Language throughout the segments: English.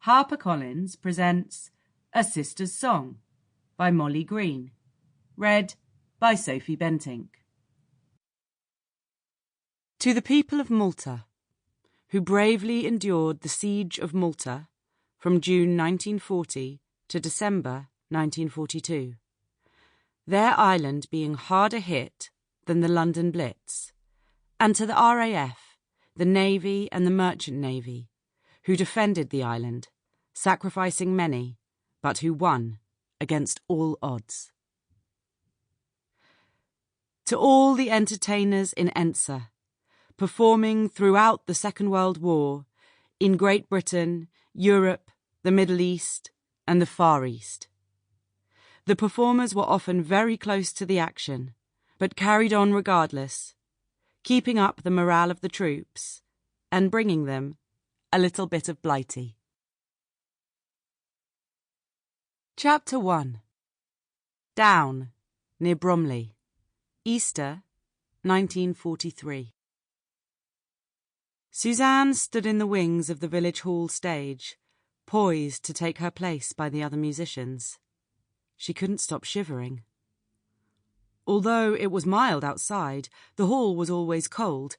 HarperCollins presents A Sister's Song by Molly Green, read by Sophie Bentinck. To the people of Malta, who bravely endured the siege of Malta from June 1940 to December 1942, their island being harder hit than the London Blitz, and to the RAF, the Navy and the Merchant Navy, who defended the island, sacrificing many, but who won against all odds. To all the entertainers in Ensa, performing throughout the Second World War in Great Britain, Europe, the Middle East, and the Far East. The performers were often very close to the action, but carried on regardless, keeping up the morale of the troops and bringing them a little bit of Blighty. Chapter 1. Down, near Bromley, Easter, 1943. Suzanne stood in the wings of the village hall stage, poised to take her place by the other musicians. She couldn't stop shivering. Although it was mild outside, the hall was always cold,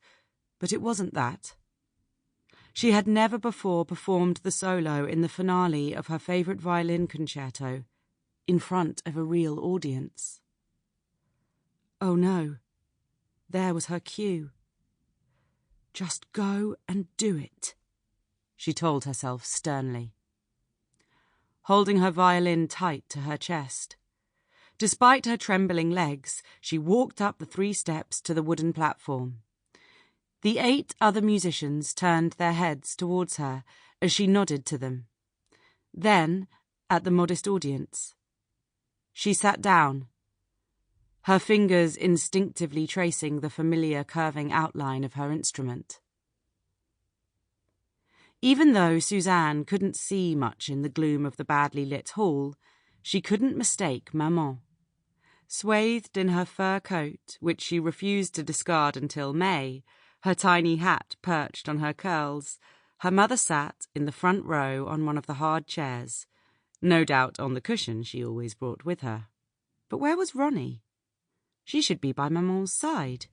but it wasn't that. She had never before performed the solo in the finale of her favourite violin concerto in front of a real audience. Oh no, there was her cue. Just go and do it, she told herself sternly, holding her violin tight to her chest. Despite her trembling legs, she walked up the 3 steps to the wooden platform. The 8 other musicians turned their heads towards her as she nodded to them. Then, at the modest audience, she sat down, her fingers instinctively tracing the familiar curving outline of her instrument. Even though Suzanne couldn't see much in the gloom of the badly lit hall, she couldn't mistake Maman. Swathed in her fur coat, which she refused to discard until May, her tiny hat perched on her curls, her mother sat in the front row on one of the hard chairs, no doubt on the cushion she always brought with her. But where was Ronnie? She should be by Maman's side.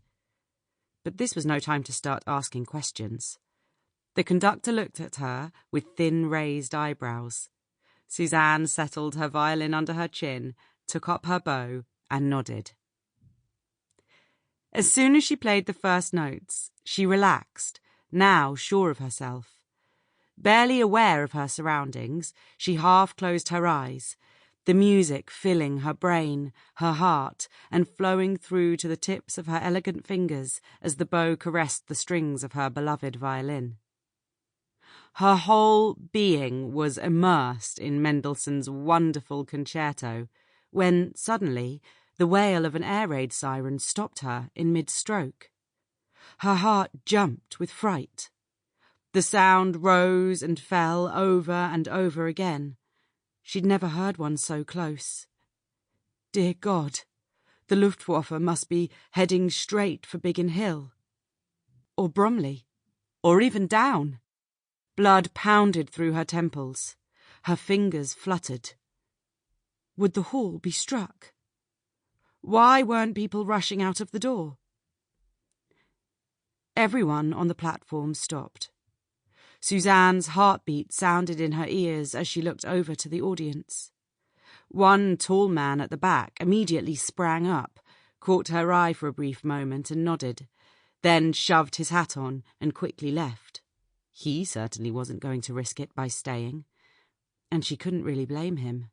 But this was no time to start asking questions. The conductor looked at her with thin raised eyebrows. Suzanne settled her violin under her chin, took up her bow, and nodded. As soon as she played the first notes, she relaxed, now sure of herself. Barely aware of her surroundings, she half closed her eyes, the music filling her brain, her heart, and flowing through to the tips of her elegant fingers as the bow caressed the strings of her beloved violin. Her whole being was immersed in Mendelssohn's wonderful concerto, when, suddenly, the wail of an air raid siren stopped her in mid-stroke. Her heart jumped with fright. The sound rose and fell over and over again. She'd never heard one so close. Dear God, the Luftwaffe must be heading straight for Biggin Hill. Or Bromley. Or even down. Blood pounded through her temples. Her fingers fluttered. Would the hall be struck? Why weren't people rushing out of the door? Everyone on the platform stopped. Suzanne's heartbeat sounded in her ears as she looked over to the audience. One tall man at the back immediately sprang up, caught her eye for a brief moment and nodded, then shoved his hat on and quickly left. He certainly wasn't going to risk it by staying, and she couldn't really blame him.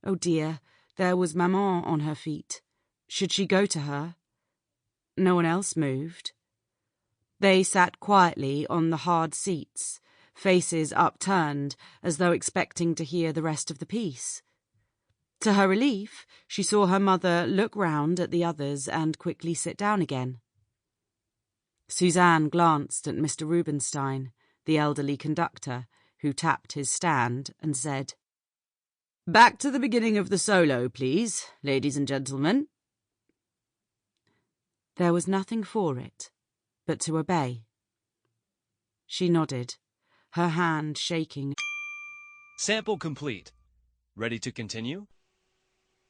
Oh dear, there was Maman on her feet. Should she go to her? No one else moved. They sat quietly on the hard seats, faces upturned, as though expecting to hear the rest of the piece. To her relief, she saw her mother look round at the others and quickly sit down again. Suzanne glanced at Mr. Rubinstein, the elderly conductor, who tapped his stand and said, "Back to the beginning of the solo, please, ladies and gentlemen." There was nothing for it but to obey. She nodded, her hand shaking Sample complete. Ready to continue?